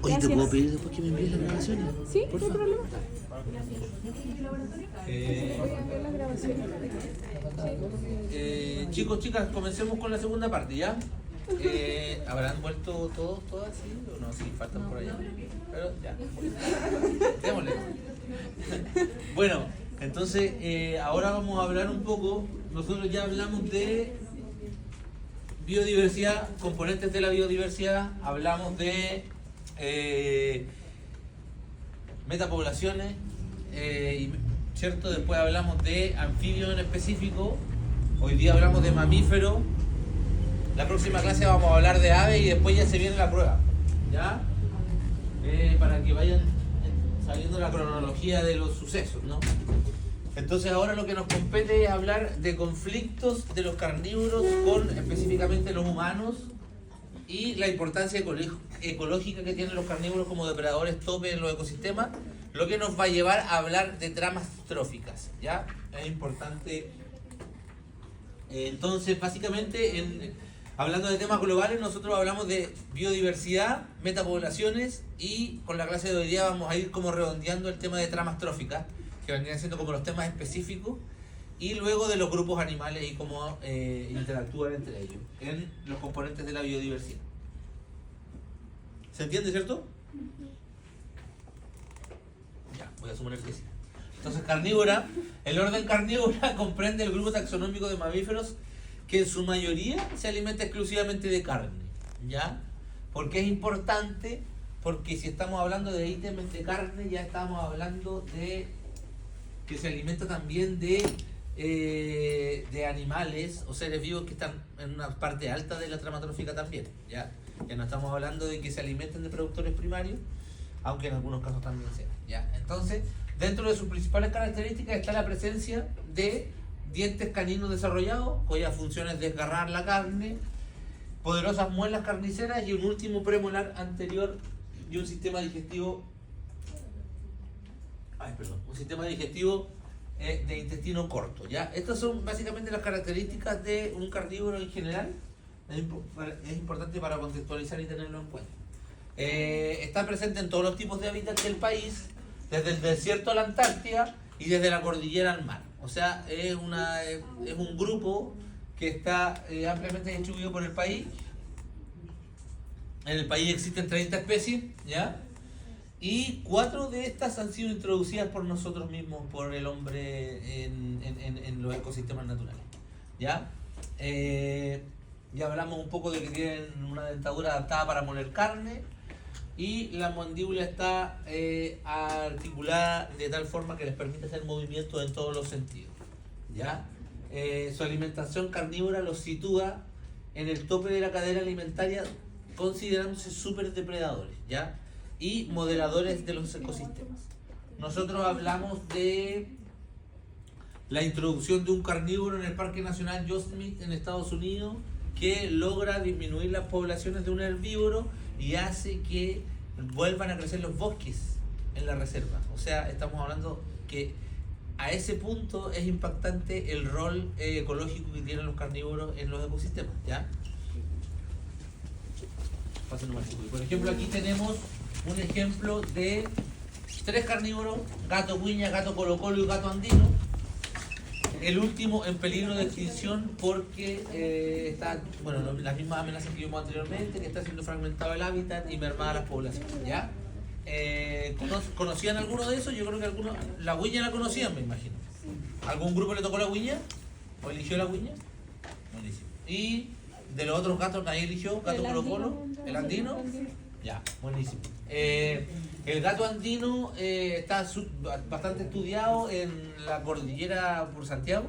Oye, ¿te puedo pedir después que me envíes las grabaciones? Sí, no por hay favor. problema. Chicos, chicas, comencemos con la segunda parte, ¿ya? ¿Habrán vuelto todas así o no? Sí, faltan por allá. Pero ya. Démosle. Bueno, entonces ahora vamos a hablar un poco. Nosotros ya hablamos de biodiversidad, componentes de la biodiversidad, hablamos de metapoblaciones, ¿cierto? Después hablamos de anfibios en específico. Hoy día hablamos de mamíferos. La próxima clase vamos a hablar de aves y después ya se viene la prueba, ¿ya? Para que vayan sabiendo la cronología de los sucesos, ¿no? Entonces ahora lo que nos compete es hablar de conflictos de los carnívoros con específicamente los humanos y la importancia ecológica que tienen los carnívoros como depredadores tope en los ecosistemas, lo que nos va a llevar a hablar de tramas tróficas, ¿ya? Es importante. Entonces, básicamente, hablando de temas globales, nosotros hablamos de biodiversidad, metapoblaciones y con la clase de hoy día vamos a ir como redondeando el tema de tramas tróficas, que vendrían siendo como los temas específicos, y luego de los grupos animales y cómo interactúan entre ellos en los componentes de la biodiversidad. ¿Se entiende, cierto? Ya, voy a suponer que sí. Entonces, carnívora, el orden carnívora comprende el grupo taxonómico de mamíferos que en su mayoría se alimenta exclusivamente de carne, ¿ya? ¿Por qué es importante? Porque si estamos hablando de ítems de carne, ya estamos hablando de que se alimenta también de animales o seres vivos que están en una parte alta de la trama trófica también, ¿ya? Ya no estamos hablando de que se alimenten de productores primarios, aunque en algunos casos también sean, ¿ya? Entonces, dentro de sus principales características está la presencia de dientes caninos desarrollados, cuya función es desgarrar la carne, poderosas muelas carniceras y un último premolar anterior y un sistema digestivo de intestino corto, ¿ya? Estas son básicamente las características de un carnívoro en general. Es importante para contextualizar y tenerlo en cuenta. Está presente en todos los tipos de hábitats del país, desde el desierto a la Antártida y desde la cordillera al mar. O sea, es un grupo que está ampliamente distribuido por el país. En el país existen 30 especies, ¿ya? Y 4 de estas han sido introducidas por nosotros mismos, por el hombre en los ecosistemas naturales, ¿ya? Ya hablamos un poco de que tienen una dentadura adaptada para moler carne y la mandíbula está articulada de tal forma que les permite hacer movimientos en todos los sentidos, ¿ya? Su alimentación carnívora los sitúa en el tope de la cadena alimentaria, considerándose súper depredadores, ¿ya? Y moderadores de los ecosistemas. Nosotros hablamos de la introducción de un carnívoro en el Parque Nacional Yosemite en Estados Unidos, que logra disminuir las poblaciones de un herbívoro y hace que vuelvan a crecer los bosques en la reserva. O sea, estamos hablando que a ese punto es impactante el rol ecológico que tienen los carnívoros en los ecosistemas, ¿ya? Por ejemplo, aquí tenemos un ejemplo de 3 carnívoros: gato cuiña, gato colocolo y gato andino. El último en peligro de extinción porque está, bueno, las mismas amenazas que vimos anteriormente, que está siendo fragmentado el hábitat y mermada las poblaciones, ¿ya? ¿Conocían alguno de esos? Yo creo que algunos, la huiña la conocían, me imagino. ¿Algún grupo le tocó la huiña? ¿O eligió la huiña? Buenísimo. ¿Y de los otros gatos nadie eligió? ¿Gato colocolo? ¿El andino? Ya, buenísimo. El gato andino está bastante estudiado en la cordillera por Santiago.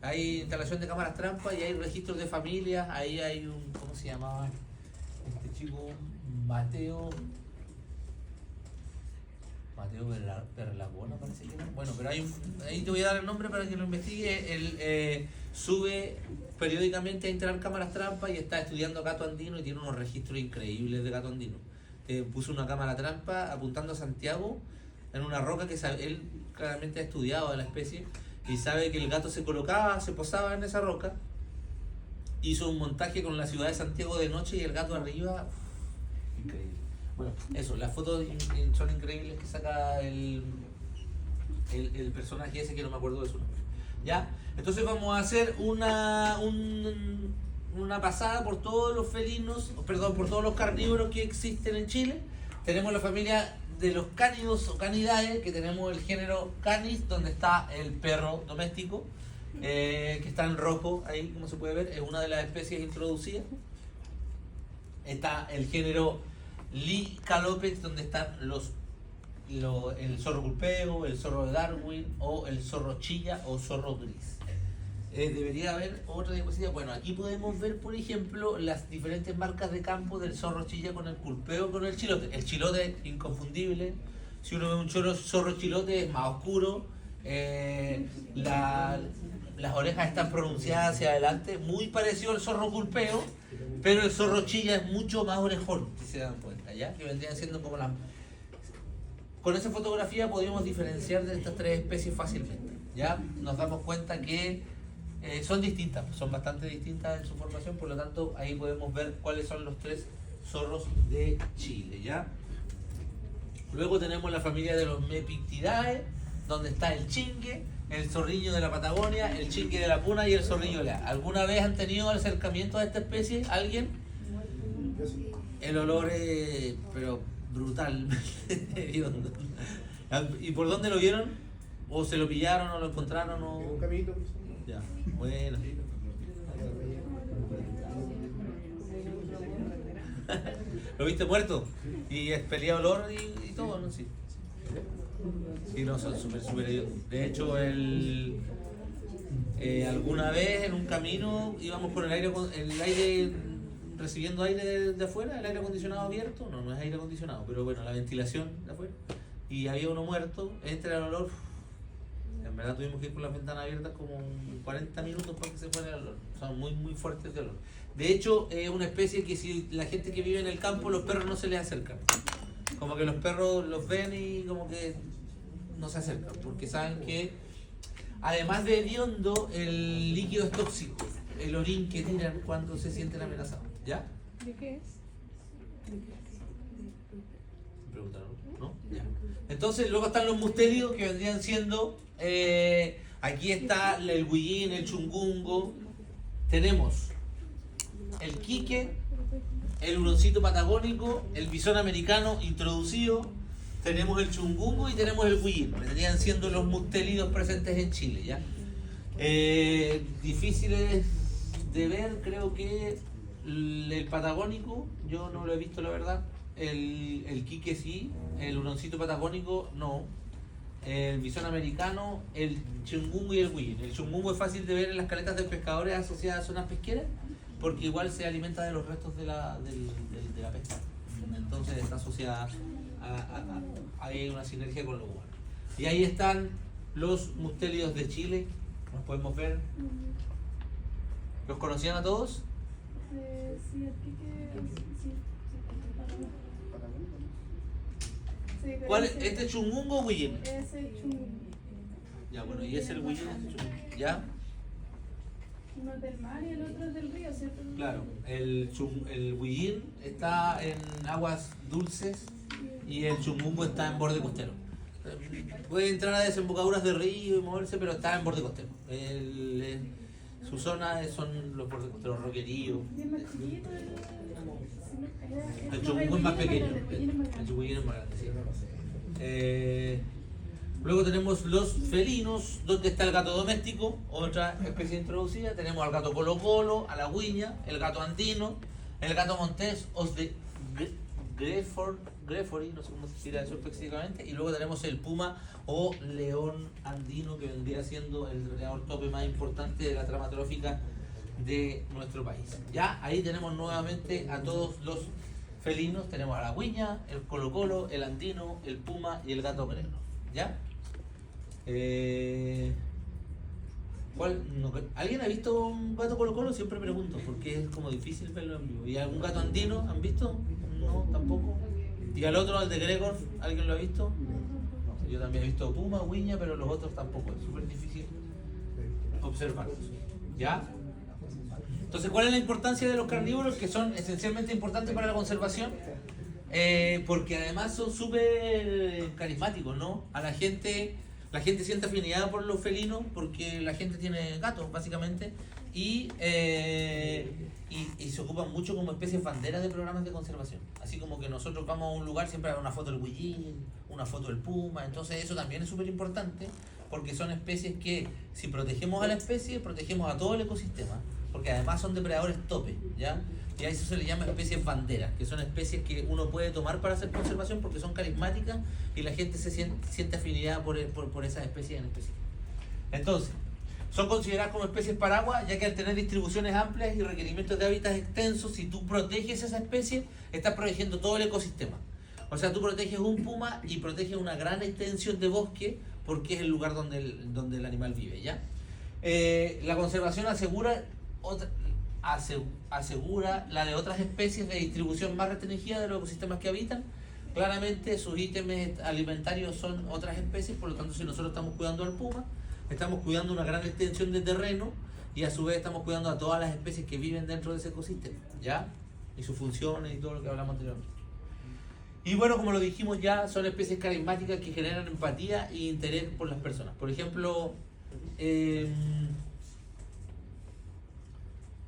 Hay instalación de cámaras trampa y hay registros de familias. Ahí hay un, ¿cómo se llamaba este chico? Mateo Perlagona, parece que era. Bueno, pero ahí te voy a dar el nombre para que lo investigue. Él sube periódicamente a instalar cámaras trampa y está estudiando gato andino y tiene unos registros increíbles de gato andino. Puso una cámara trampa apuntando a Santiago en una roca que él claramente ha estudiado de la especie y sabe que el gato se colocaba, se posaba en esa roca. Hizo un montaje con la ciudad de Santiago de noche y el gato arriba. Increíble. Bueno, eso, las fotos son increíbles que saca el personaje ese que no me acuerdo de su nombre. ¿Ya? Entonces vamos a hacer una pasada por todos los felinos, perdón, por todos los carnívoros que existen en Chile. Tenemos la familia de los cánidos o canidae, que tenemos el género Canis, donde está el perro doméstico, que está en rojo, ahí como se puede ver, es una de las especies introducidas. Está el género Lycalopex, donde están el zorro culpeo, el zorro de Darwin o el zorro chilla o zorro gris. Debería haber otra diapositiva. Bueno, aquí podemos ver, por ejemplo, las diferentes marcas de campo del zorro chilla con el culpeo, con el chilote. El chilote inconfundible. Si uno ve un zorro chilote es más oscuro. Las orejas están pronunciadas hacia adelante, muy parecido al zorro culpeo, pero el zorro chilla es mucho más orejón, si se dan cuenta, ¿ya? Que vendrían siendo como la... Con esa fotografía podemos diferenciar de estas tres especies fácilmente, ¿ya? Nos damos cuenta que son distintas, son bastante distintas en su formación, por lo tanto ahí podemos ver cuáles son los tres zorros de Chile, ¿ya? Luego tenemos la familia de los Mepictidae, donde está el chingue, el zorrillo de la Patagonia, el chingue de la Puna y el zorrillo de la... ¿Alguna vez han tenido acercamiento a esta especie? ¿Alguien? El olor es, pero brutal. ¿Y por dónde lo vieron? ¿O se lo pillaron o lo encontraron? O... En un caminito. Ya, bueno. ¿Lo viste muerto? Y expelía olor y todo, ¿no? Sí. Sí, no, son súper hediondos. De hecho, alguna vez en un camino íbamos con el aire recibiendo aire de afuera, el aire acondicionado abierto. No es aire acondicionado, pero bueno, la ventilación de afuera. Y había uno muerto, entra el olor. En verdad tuvimos que ir con las ventanas abiertas como 40 minutos para que se fuera el olor. Son muy, muy fuertes de olor. De hecho, es una especie que si la gente que vive en el campo, los perros no se les acercan. Como que los perros los ven y como que no se acercan, porque saben que además de hediondo, el líquido es tóxico, el orín que tiran cuando se sienten amenazados. ¿Ya? ¿De qué es? ¿Me preguntaron? ¿No? Ya. Entonces, luego están los mustélidos que vendrían siendo, aquí está el huillín, el chungungo, tenemos el quique, el huroncito patagónico, el bisón americano introducido, tenemos el chungungo y tenemos el huillín. Vendrían siendo los mustélidos presentes en Chile, ¿ya? Difíciles de ver, creo que el patagónico, yo no lo he visto la verdad. El quique sí, el huroncito patagónico no. El bisón americano, el chungungo y el huillín. El chungungo es fácil de ver en las caletas de pescadores asociadas a zonas pesqueras, porque igual se alimenta de los restos de la pesca. Entonces está asociada hay una sinergia con los humanos. Y ahí están los mustélidos de Chile. Los podemos ver. ¿Los conocían a todos? Sí, aquí que... Sí. ¿Cuál es? ¿Este es chungungo o huillín? Ese chungungo. Ya, bueno, y es el huillín. ¿Ya? Uno es del mar y el otro es del río, ¿cierto? Claro, el huillín está en aguas dulces y el chungungo está en borde costero. Puede entrar a desembocaduras de río y moverse, pero está en borde costero. Su zona son los bordes costeros, roqueríos. El chungungo es más pequeño, el chungungo es más grande, sí. Luego tenemos los felinos, donde está el gato doméstico, otra especie introducida. Tenemos al gato colo-colo, a la guiña, el gato andino, el gato montés, os de Grefory, no sé cómo se dirá eso específicamente. Y luego tenemos el puma o león andino, que vendría siendo el depredador tope más importante de la trama trófica de nuestro país. Ya, ahí tenemos nuevamente a todos los felinos. Tenemos a la guiña, el colo-colo, el andino, el puma y el gato greno. ¿Ya? ¿Alguien ha visto un gato colo-colo? Siempre pregunto, porque es como difícil verlo en vivo. ¿Y algún gato andino han visto? No, tampoco. ¿Y al otro, al de Gregor, alguien lo ha visto? No, yo también he visto puma, guiña, pero los otros tampoco. Es súper difícil observarlos. ¿Ya? Entonces, ¿cuál es la importancia de los carnívoros? Que son esencialmente importantes para la conservación. Porque además son súper carismáticos, ¿no? A la gente siente afinidad por los felinos porque la gente tiene gatos, básicamente, y se ocupan mucho como especies banderas de programas de conservación. Así como que nosotros vamos a un lugar, siempre hay una foto del huillín, una foto del puma, entonces eso también es súper importante porque son especies que, si protegemos a la especie, protegemos a todo el ecosistema, porque además son depredadores tope, ¿ya? Y a eso se le llama especies banderas, que son especies que uno puede tomar para hacer conservación porque son carismáticas y la gente se siente afinidad por esas especies en específico. Entonces, son consideradas como especies paraguas, ya que al tener distribuciones amplias y requerimientos de hábitats extensos, si tú proteges esa especie, estás protegiendo todo el ecosistema. O sea, tú proteges un puma y proteges una gran extensión de bosque porque es el lugar donde el animal vive, ¿ya? La conservación asegura la de otras especies de distribución más restringida de los ecosistemas que habitan. Claramente sus ítems alimentarios son otras especies, por lo tanto si nosotros estamos cuidando al puma, estamos cuidando una gran extensión de terreno y a su vez estamos cuidando a todas las especies que viven dentro de ese ecosistema, ¿ya? Y sus funciones y todo lo que hablamos anteriormente. Y bueno, como lo dijimos ya, son especies carismáticas que generan empatía e interés por las personas. Por ejemplo,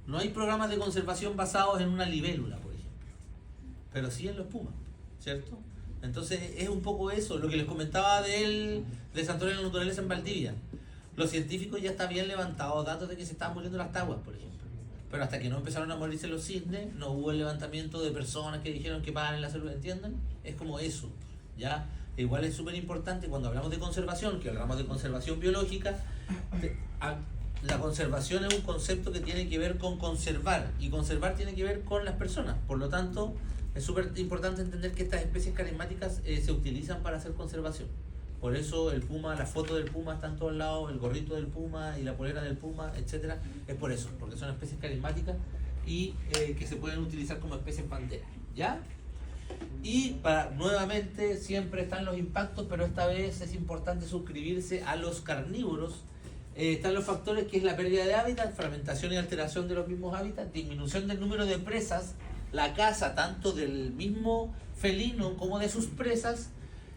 no hay programas de conservación basados en una libélula, por ejemplo, pero sí en los pumas, ¿cierto? Entonces es un poco eso, lo que les comentaba de Santuario de la Naturaleza en Valdivia. Los científicos ya están bien levantados datos de que se estaban muriendo las taguas, por ejemplo. Pero hasta que no empezaron a morirse los cisnes, no hubo el levantamiento de personas que dijeron que pagan en la salud, ¿entienden? Es como eso, ¿ya? Igual es súper importante cuando hablamos de conservación, que hablamos de conservación biológica, la conservación es un concepto que tiene que ver con conservar, y conservar tiene que ver con las personas. Por lo tanto, es súper importante entender que estas especies carismáticas se utilizan para hacer conservación. Por eso el puma, la foto del puma está en todos lados, el gorrito del puma y la polera del puma, etcétera. Es por eso, porque son especies carismáticas y que se pueden utilizar como especies banderas, ¿ya? Y nuevamente siempre están los impactos, pero esta vez es importante suscribirse a los carnívoros. Están los factores que es la pérdida de hábitat, fragmentación y alteración de los mismos hábitats, disminución del número de presas, la caza tanto del mismo felino como de sus presas,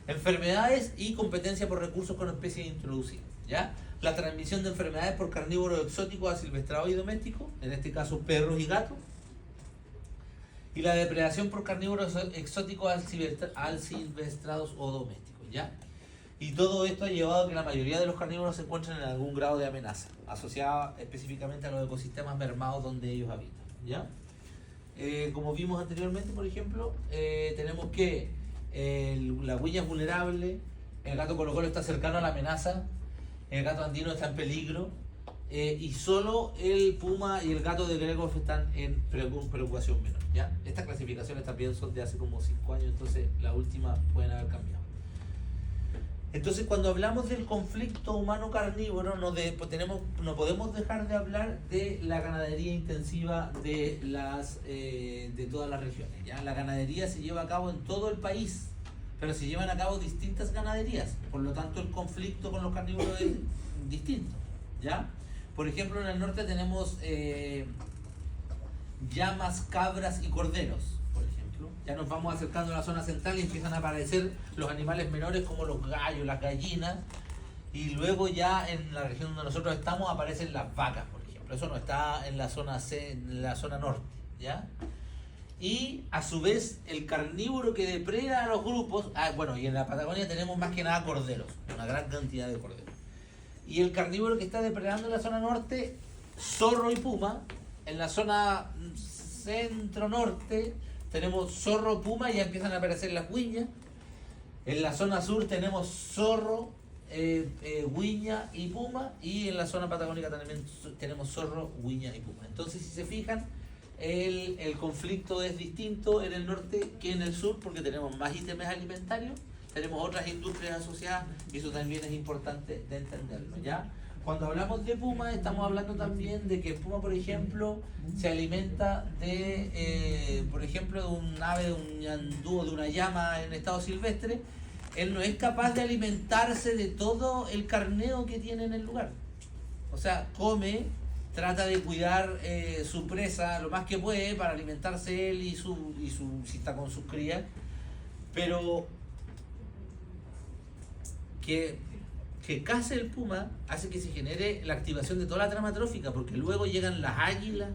enfermedades y competencia por recursos con especies introducidas, ¿ya? La transmisión de enfermedades por carnívoros exóticos a silvestrados y domésticos, en este caso perros y gatos, y la depredación por carnívoros exóticos al silvestrados o domésticos, ¿ya? Y todo esto ha llevado a que la mayoría de los carnívoros se encuentren en algún grado de amenaza, asociada específicamente a los ecosistemas mermados donde ellos habitan, ¿ya? Como vimos anteriormente, por ejemplo, tenemos que la huilla es vulnerable, el gato colocolo está cercano a la amenaza, el gato andino está en peligro, y solo el puma y el gato de Gregor están en preocupación menor, ¿ya? Estas clasificaciones también son de hace como 5 años, entonces las últimas pueden haber cambiado. Entonces, cuando hablamos del conflicto humano-carnívoro, no podemos dejar de hablar de la ganadería intensiva de todas las regiones, ¿ya? La ganadería se lleva a cabo en todo el país, pero se llevan a cabo distintas ganaderías, por lo tanto el conflicto con los carnívoros es distinto, ¿ya? Por ejemplo, en el norte tenemos llamas, cabras y corderos. Ya nos vamos acercando a la zona central y empiezan a aparecer los animales menores como los gallos, las gallinas, y luego ya en la región donde nosotros estamos aparecen las vacas, por ejemplo. Eso no está en la zona norte, ¿ya? Y a su vez el carnívoro que depreda a los grupos, y en la Patagonia tenemos más que nada corderos, una gran cantidad de corderos. Y el carnívoro que está depredando en la zona norte, zorro y puma. En la zona centro-norte tenemos zorro, puma, y ya empiezan a aparecer las huiñas. En la zona sur tenemos zorro, huiña y puma. Y en la zona patagónica también tenemos zorro, huiña y puma. Entonces, si se fijan, el conflicto es distinto en el norte que en el sur porque tenemos más ítems alimentarios, tenemos otras industrias asociadas y eso también es importante de entenderlo, ¿ya? Cuando hablamos de puma, estamos hablando también de que el puma, por ejemplo, se alimenta por ejemplo, de un ave, de un ñandú o de una llama en estado silvestre. Él no es capaz de alimentarse de todo el carneo que tiene en el lugar. O sea, come, trata de cuidar su presa lo más que puede para alimentarse él y si está con sus crías, Pero que case el puma hace que se genere la activación de toda la trama trófica, porque luego llegan las águilas,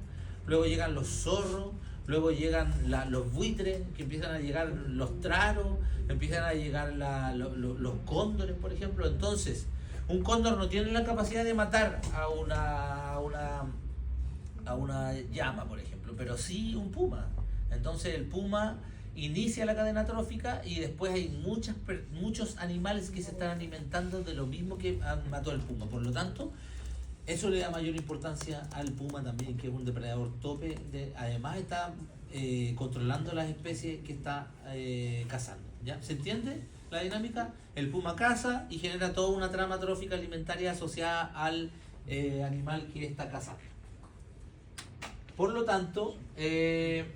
luego llegan los zorros, luego llegan los buitres, que empiezan a llegar los traros, empiezan a llegar los cóndores, por ejemplo. Entonces, un cóndor no tiene la capacidad de matar a una llama, por ejemplo, pero sí un puma. Entonces el puma inicia la cadena trófica y después hay muchos animales que se están alimentando de lo mismo que mató el puma. Por lo tanto, eso le da mayor importancia al puma también, que es un depredador tope. Además está controlando las especies que está cazando. ¿Ya? ¿Se entiende la dinámica? El puma caza y genera toda una trama trófica alimentaria asociada al animal que está cazando. Por lo tanto, ¿qué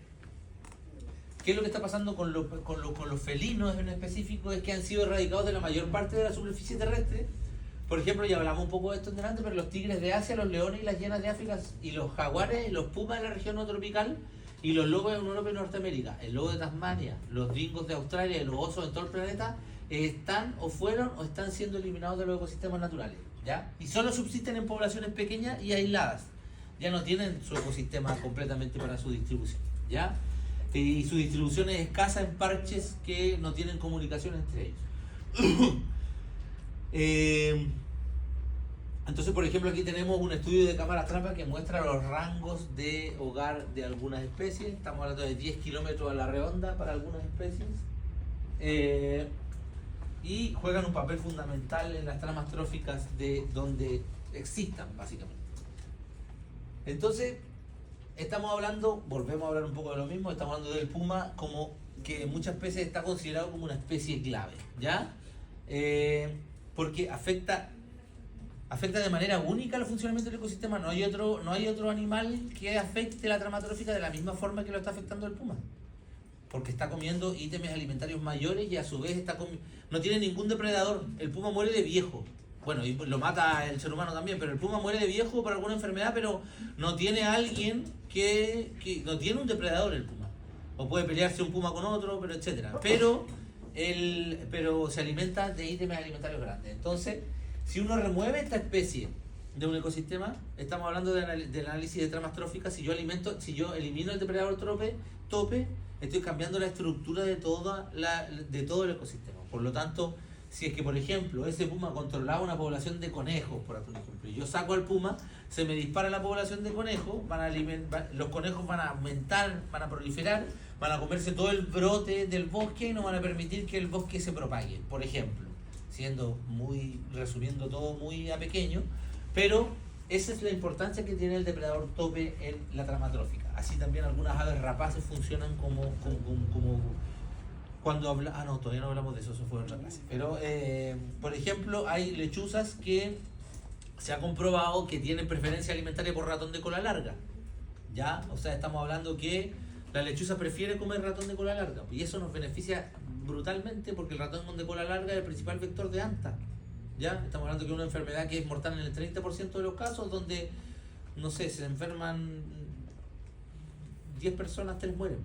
es lo que está pasando con los felinos en específico? Es que han sido erradicados de la mayor parte de la superficie terrestre. Por ejemplo, ya hablamos un poco de esto en delante, pero los tigres de Asia, los leones y las hienas de África, y los jaguares, los pumas de la región no tropical, y los lobos en Europa y Norteamérica, el lobo de Tasmania, los dingos de Australia y los osos en todo el planeta, están o fueron o están siendo eliminados de los ecosistemas naturales, ¿ya? Y solo subsisten en poblaciones pequeñas y aisladas. Ya no tienen su ecosistema completamente para su distribución, ¿ya? Y su distribución es escasa en parches que no tienen comunicación entre ellos. Entonces, por ejemplo, aquí tenemos un estudio de cámaras trampa que muestra los rangos de hogar de algunas especies. Estamos hablando de 10 kilómetros a la redonda para algunas especies. Y juegan un papel fundamental en las tramas tróficas de donde existan, básicamente. Entonces, volvemos a hablar un poco de lo mismo, estamos hablando del puma como que en muchas especies está considerado como una especie clave, ¿ya? Porque afecta de manera única el funcionamiento del ecosistema. No hay otro animal que afecte la trama trófica de la misma forma que lo está afectando el puma. Porque está comiendo ítems alimentarios mayores y a su vez no tiene ningún depredador. El puma muere de viejo. Bueno, y lo mata el ser humano también, pero el puma muere de viejo por alguna enfermedad, pero no tiene alguien que no tiene un depredador el puma. O puede pelearse un puma con otro, pero etcétera. Pero se alimenta de ítems alimentarios grandes. Entonces, si uno remueve esta especie de un ecosistema, estamos hablando del análisis de tramas tróficas. Si yo elimino el depredador tope, estoy cambiando la estructura de todo el ecosistema. Por lo tanto, si es que, por ejemplo, ese puma controlaba una población de conejos, por ejemplo, y yo saco al puma, se me dispara la población de conejos, los conejos van a aumentar, van a proliferar, van a comerse todo el brote del bosque y no van a permitir que el bosque se propague, por ejemplo, resumiendo todo muy a pequeño, pero esa es la importancia que tiene el depredador tope en la trama trófica. Así también algunas aves rapaces funcionan como cuando todavía no hablamos de eso fue otra clase. Pero, por ejemplo, hay lechuzas que se ha comprobado que tienen preferencia alimentaria por ratón de cola larga. ¿Ya? O sea, estamos hablando que la lechuza prefiere comer ratón de cola larga. Y eso nos beneficia brutalmente porque el ratón de cola larga es el principal vector de anta. ¿Ya? Estamos hablando que es una enfermedad que es mortal en el 30% de los casos, donde, no sé, se enferman 10 personas, 3 mueren.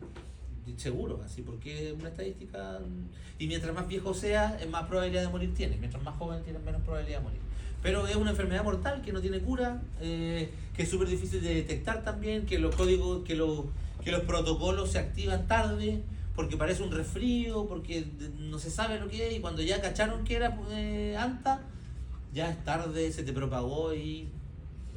Seguro, así, porque es una estadística. Y mientras más viejo sea, más probabilidad de morir tiene. Mientras más joven, tiene menos probabilidad de morir. Pero es una enfermedad mortal que no tiene cura, que es súper difícil de detectar también, que los códigos, que los protocolos se activan tarde, porque parece un resfrío, porque no se sabe lo que es, y cuando ya cacharon que era anta, ya es tarde, se te propagó y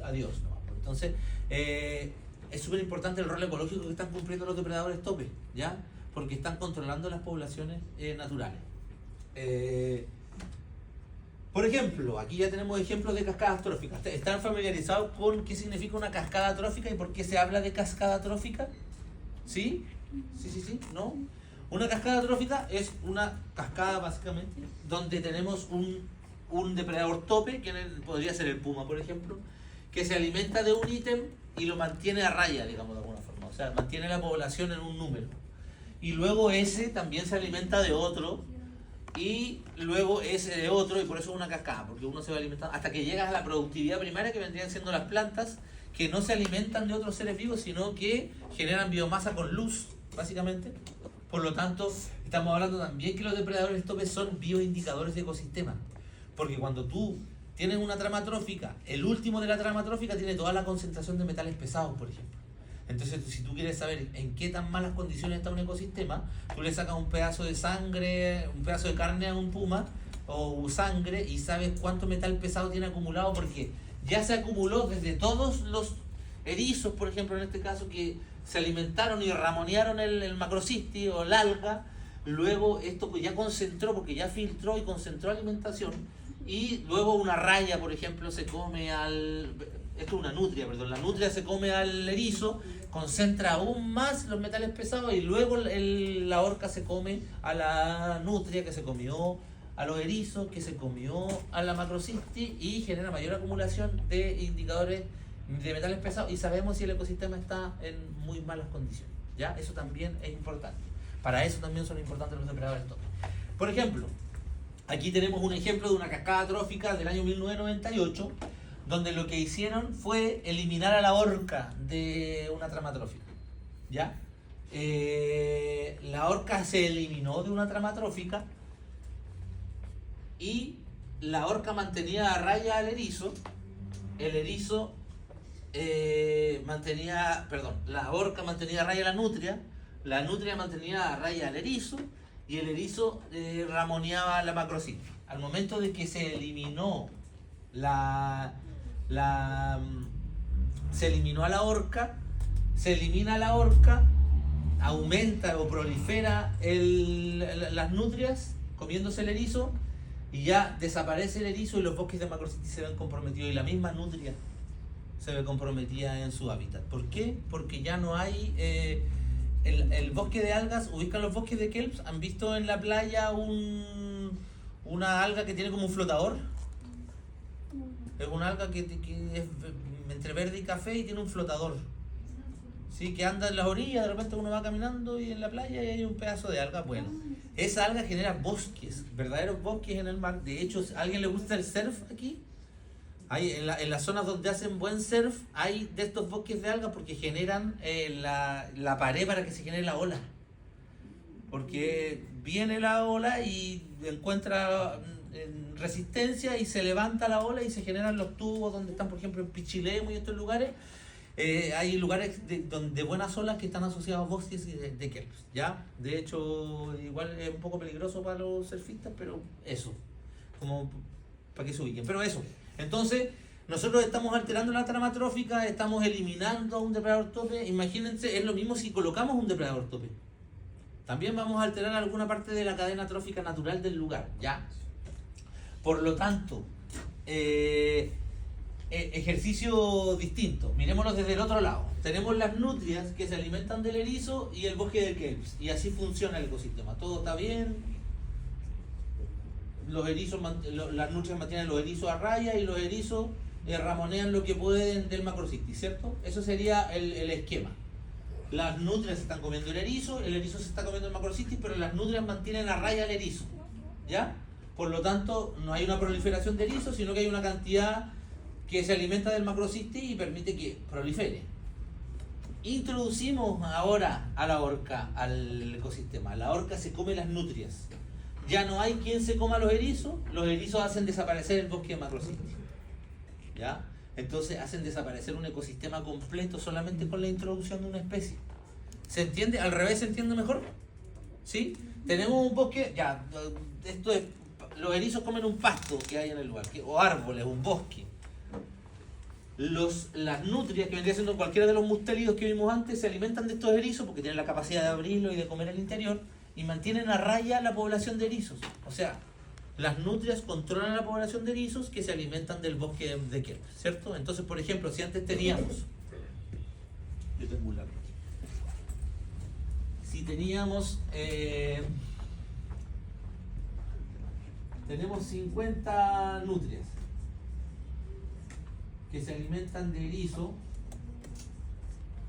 adiós, ¿no? Entonces, es súper importante el rol ecológico que están cumpliendo los depredadores tope, ¿ya? Porque están controlando las poblaciones naturales. Por ejemplo, aquí ya tenemos ejemplos de cascadas tróficas. ¿Están familiarizados con qué significa una cascada trófica y por qué se habla de cascada trófica? ¿Sí? ¿Sí? ¿No? Una cascada trófica es una cascada básicamente donde tenemos un depredador tope, que podría ser el puma, por ejemplo, que se alimenta de un ítem y lo mantiene a raya, digamos, de alguna forma. O sea, mantiene la población en un número. Y luego ese también se alimenta de otro, y luego ese de otro, y por eso es una cascada, porque uno se va alimentando hasta que llegas a la productividad primaria, que vendrían siendo las plantas, que no se alimentan de otros seres vivos, sino que generan biomasa con luz, básicamente, Por lo tanto, estamos hablando también que los depredadores tope son bioindicadores de ecosistemas. Porque cuando tú tienes una trama trófica, el último de la trama trófica tiene toda la concentración de metales pesados, por ejemplo. Entonces, si tú quieres saber en qué tan malas condiciones está un ecosistema, tú le sacas un pedazo de sangre, un pedazo de carne a un puma, o sangre, y sabes cuánto metal pesado tiene acumulado, porque ya se acumuló desde todos los erizos, por ejemplo, en este caso, que se alimentaron y ramonearon el macrocisti o el alga. Luego esto pues ya concentró, porque ya filtró y concentró alimentación, y luego una raya, por ejemplo, se come al... Esto es una nutria, perdón. La nutria se come al erizo, concentra aún más los metales pesados, y luego la orca se come a la nutria, que se comió a los erizos, que se comió a la macrocisti, y genera mayor acumulación de indicadores de metales pesados, y sabemos si el ecosistema está en muy malas condiciones. ¿Ya? Eso también es importante. Para eso también son importantes los depredadores tope. Por ejemplo, aquí tenemos un ejemplo de una cascada trófica del año 1998, donde lo que hicieron fue eliminar a la orca de una trama trófica. ¿Ya? La orca se eliminó de una trama trófica, y la orca mantenía a raya al erizo. El erizo la orca mantenía a raya a la nutria mantenía a raya al erizo, y el erizo ramoneaba a la macrocisti. Al momento de que se eliminó se eliminó a la orca, se elimina a la orca, aumenta o prolifera las nutrias comiéndose el erizo, y ya desaparece el erizo, y los bosques de macrocisti se ven comprometidos, y la misma nutria se ve comprometida en su hábitat. ¿Por qué? Porque ya no hay el bosque de algas. Ubican los bosques de kelps. ¿Han visto en la playa una alga que tiene como un flotador? Es una alga que es entre verde y café, y tiene un flotador, ¿sí? Que anda en las orillas. De repente uno va caminando y en la playa y hay un pedazo de alga. Bueno, esa alga genera bosques, verdaderos bosques en el mar. De hecho, ¿a alguien le gusta el surf aquí? Hay en las zonas donde hacen buen surf, hay de estos bosques de algas, porque generan la pared para que se genere la ola. Porque viene la ola y encuentra resistencia, y se levanta la ola y se generan los tubos donde están, por ejemplo, en Pichilemu y estos lugares. Hay lugares de buenas olas que están asociados a bosques de kelps, ¿ya? De hecho, igual es un poco peligroso para los surfistas, pero eso, como para que se ubiquen. Pero eso, entonces, nosotros estamos alterando la trama trófica, estamos eliminando a un depredador tope. Imagínense, es lo mismo si colocamos un depredador tope. También vamos a alterar alguna parte de la cadena trófica natural del lugar, ¿ya? Por lo tanto, ejercicio distinto. Miremoslo desde el otro lado. Tenemos las nutrias que se alimentan del erizo y el bosque de kelps, y así funciona el ecosistema. Todo está bien. Los erizos, las nutrias mantienen los erizos a raya, y los erizos ramonean lo que pueden del macrocisti, ¿cierto? Eso sería el esquema. Las nutrias se están comiendo el erizo se está comiendo el macrocisti, pero las nutrias mantienen a raya al erizo, ¿ya? Por lo tanto, no hay una proliferación de erizos, sino que hay una cantidad que se alimenta del macrocisti y permite que prolifere. Introducimos ahora a la orca al ecosistema. La orca se come las nutrias. Ya no hay quien se coma los erizos hacen desaparecer el bosque de macrocisti, ¿ya? Entonces hacen desaparecer un ecosistema completo solamente con la introducción de una especie. ¿Se entiende? ¿Al revés se entiende mejor? ¿Sí? Tenemos un bosque, ya, esto es, los erizos comen un pasto que hay en el lugar, o árboles, un bosque. Las nutrias, que vendría siendo cualquiera de los mustélidos que vimos antes, se alimentan de estos erizos porque tienen la capacidad de abrirlo y de comer al interior, y mantienen a raya la población de erizos. O sea, las nutrias controlan la población de erizos que se alimentan del bosque de kelp, ¿cierto? Entonces, por ejemplo, si antes teníamos... Yo tengo un largo aquí. Si teníamos... tenemos 50 nutrias que se alimentan de erizo,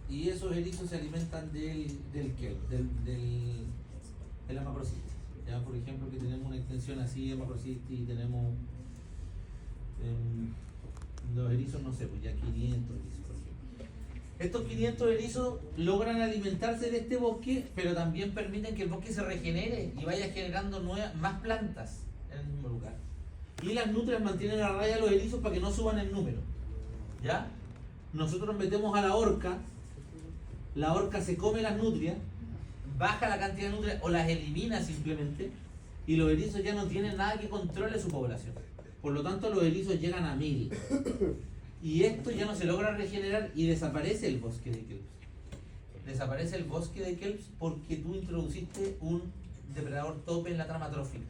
y esos erizos se alimentan del kelp, de la macrocisti. Ya, por ejemplo, que tenemos una extensión así de macrocisti, y tenemos los erizos, no sé, pues ya 500 erizos, por ejemplo. Estos 500 erizos logran alimentarse de este bosque, pero también permiten que el bosque se regenere y vaya generando más plantas en el mismo lugar. Y las nutrias mantienen a raya a los erizos para que no suban en número. ¿Ya? Nosotros metemos a la orca se come las nutrias, baja la cantidad de nutrias o las elimina simplemente, y los erizos ya no tienen nada que controle su población. Por lo tanto, los erizos llegan a 1000. Y esto ya no se logra regenerar y desaparece el bosque de kelps. Desaparece el bosque de kelps porque tú introduciste un depredador tope en la trama trófica.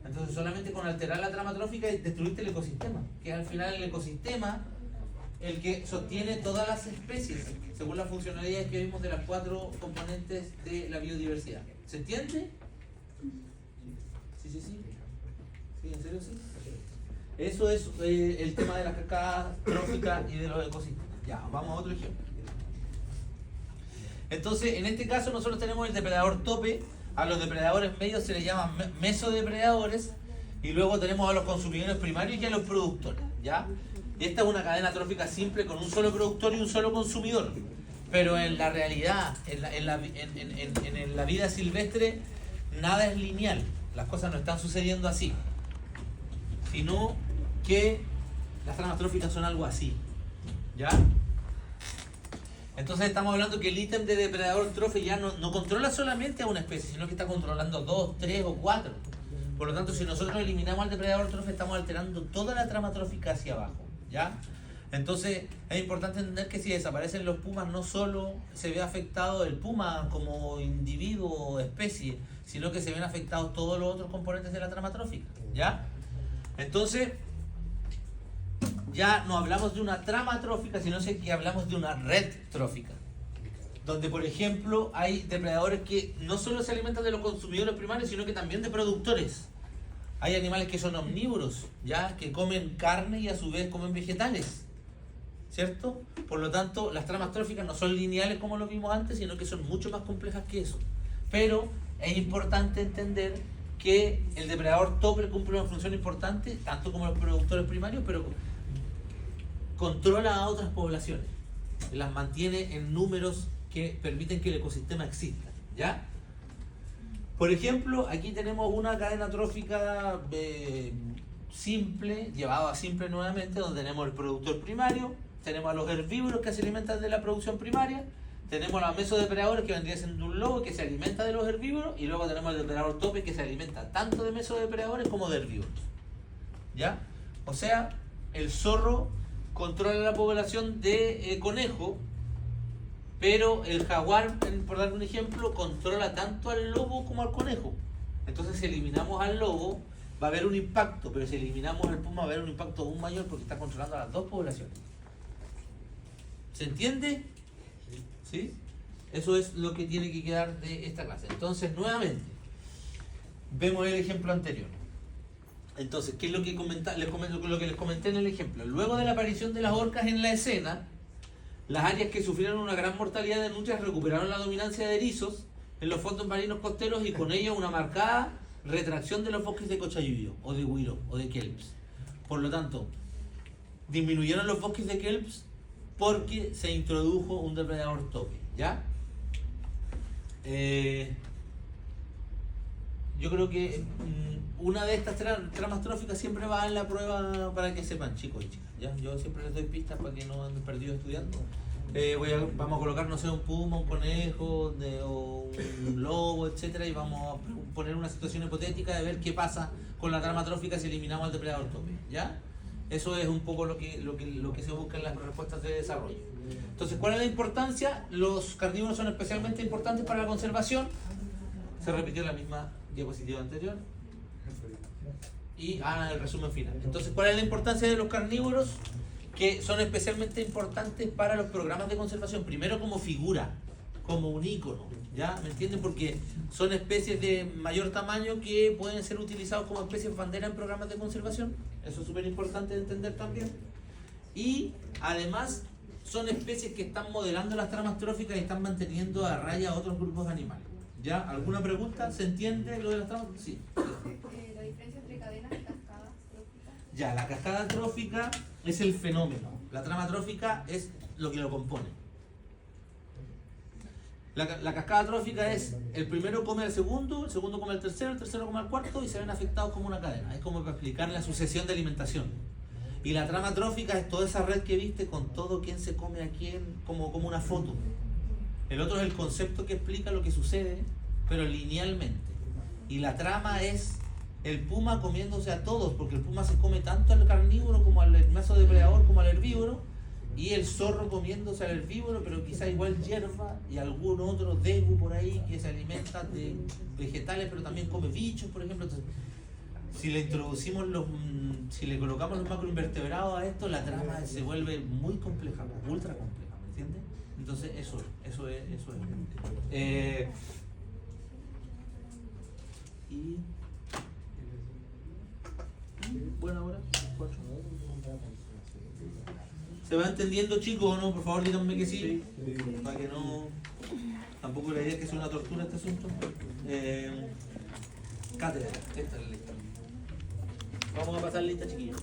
Entonces solamente con alterar la trama trófica destruiste el ecosistema, que es al final el ecosistema el que sostiene todas las especies, según las funcionalidades que vimos de las 4 componentes de la biodiversidad. ¿Se entiende? Sí. ¿Sí, en serio sí? Eso es el tema de las cascadas tróficas y de los ecosistemas. Ya, vamos a otro ejemplo. Entonces, en este caso nosotros tenemos el depredador tope, a los depredadores medios se les llaman mesodepredadores, y luego tenemos a los consumidores primarios y a los productores, ¿ya? Esta es una cadena trófica simple con un solo productor y un solo consumidor, pero en la realidad, en la vida silvestre, nada es lineal, las cosas no están sucediendo así, sino que las tramas tróficas son algo así, ¿ya? Entonces estamos hablando que el ítem de depredador trofe ya no controla solamente a una especie, sino que está controlando 2, 3 o 4. Por lo tanto, si nosotros eliminamos al depredador trofe, estamos alterando toda la trama trófica hacia abajo, ¿ya? Entonces es importante entender que si desaparecen los pumas, no solo se ve afectado el puma como individuo o especie, sino que se ven afectados todos los otros componentes de la trama trófica, ¿ya? Entonces, ya no hablamos de una trama trófica, sino que hablamos de una red trófica. Donde, por ejemplo, hay depredadores que no solo se alimentan de los consumidores primarios, sino que también de productores. Hay animales que son omnívoros, ¿ya? Que comen carne y a su vez comen vegetales, ¿cierto? Por lo tanto, las tramas tróficas no son lineales como lo vimos antes, sino que son mucho más complejas que eso. Pero es importante entender que el depredador tope cumple una función importante, tanto como los productores primarios, pero controla a otras poblaciones, las mantiene en números que permiten que el ecosistema exista, ¿ya? Por ejemplo, aquí tenemos una cadena trófica simple, llevada a simple nuevamente, donde tenemos el productor primario, tenemos a los herbívoros que se alimentan de la producción primaria, tenemos a los mesodepredadores que vendría siendo un lobo que se alimenta de los herbívoros, y luego tenemos el depredador tope que se alimenta tanto de mesodepredadores como de herbívoros, ¿ya? O sea, el zorro controla la población de conejo, pero el jaguar, por dar un ejemplo, controla tanto al lobo como al conejo. Entonces, si eliminamos al lobo, va a haber un impacto, pero si eliminamos al puma, va a haber un impacto aún mayor porque está controlando a las dos poblaciones. ¿Se entiende? ¿Sí? Eso es lo que tiene que quedar de esta clase. Entonces, nuevamente, vemos el ejemplo anterior. Entonces, ¿qué es lo que lo que les comenté en el ejemplo? Luego de la aparición de las orcas en la escena, las áreas que sufrieron una gran mortalidad de nutrias recuperaron la dominancia de erizos en los fondos marinos costeros y con ello una marcada retracción de los bosques de cochayuyo, o de huiro, o de kelps. Por lo tanto, disminuyeron los bosques de kelps porque se introdujo un depredador tope, ¿ya? Yo creo que una de estas tramas tróficas siempre va en la prueba para que sepan, chicos y chicas, ¿ya? Yo siempre les doy pistas para que no anden perdidos estudiando. Vamos a colocar, no sé, un puma, un conejo, o un lobo, etcétera, y vamos a poner una situación hipotética de ver qué pasa con la trama trófica si eliminamos al depredador tope, ¿ya? Eso es un poco lo que se busca en las respuestas de desarrollo. Entonces, ¿cuál es la importancia? Los carnívoros son especialmente importantes para la conservación. Se repitió la misma diapositiva anterior. Y el resumen final. Entonces, ¿cuál es la importancia de los carnívoros? Que son especialmente importantes para los programas de conservación. Primero, como figura, como un ícono, ¿ya? ¿Me entienden? Porque son especies de mayor tamaño que pueden ser utilizados como especies bandera en programas de conservación. Eso es súper importante de entender también. Y además son especies que están modelando las tramas tróficas y están manteniendo a raya a otros grupos de animales. ¿Ya? ¿Alguna pregunta? ¿Se entiende lo de las tramas? Sí. La diferencia entre cadenas y cascadas tróficas. Ya, la cascada trófica es el fenómeno. La trama trófica es lo que lo compone. La cascada trófica es el primero come al segundo, el segundo come al tercero, el tercero come al cuarto y se ven afectados como una cadena. Es como para explicar la sucesión de alimentación. Y la trama trófica es toda esa red que viste con todo quién se come a quién, como una foto. El otro es el concepto que explica lo que sucede, pero linealmente. Y la trama es el puma comiéndose a todos, porque el puma se come tanto al carnívoro como al mazo depredador como al herbívoro, y el zorro comiéndose al herbívoro, pero quizá igual hierba y algún otro degu por ahí que se alimenta de vegetales, pero también come bichos, por ejemplo. Entonces, si le introducimos si le colocamos los macroinvertebrados a esto, la trama se vuelve muy compleja, ultra compleja, ¿me entiendes? Entonces eso es. Y buena hora, 4. ¿Se va entendiendo, chicos, o no? Por favor, díganme que sí, para que no... Tampoco la idea es que sea una tortura este asunto. Cátedra, esta es la lista. Vamos a pasar lista, chiquillos.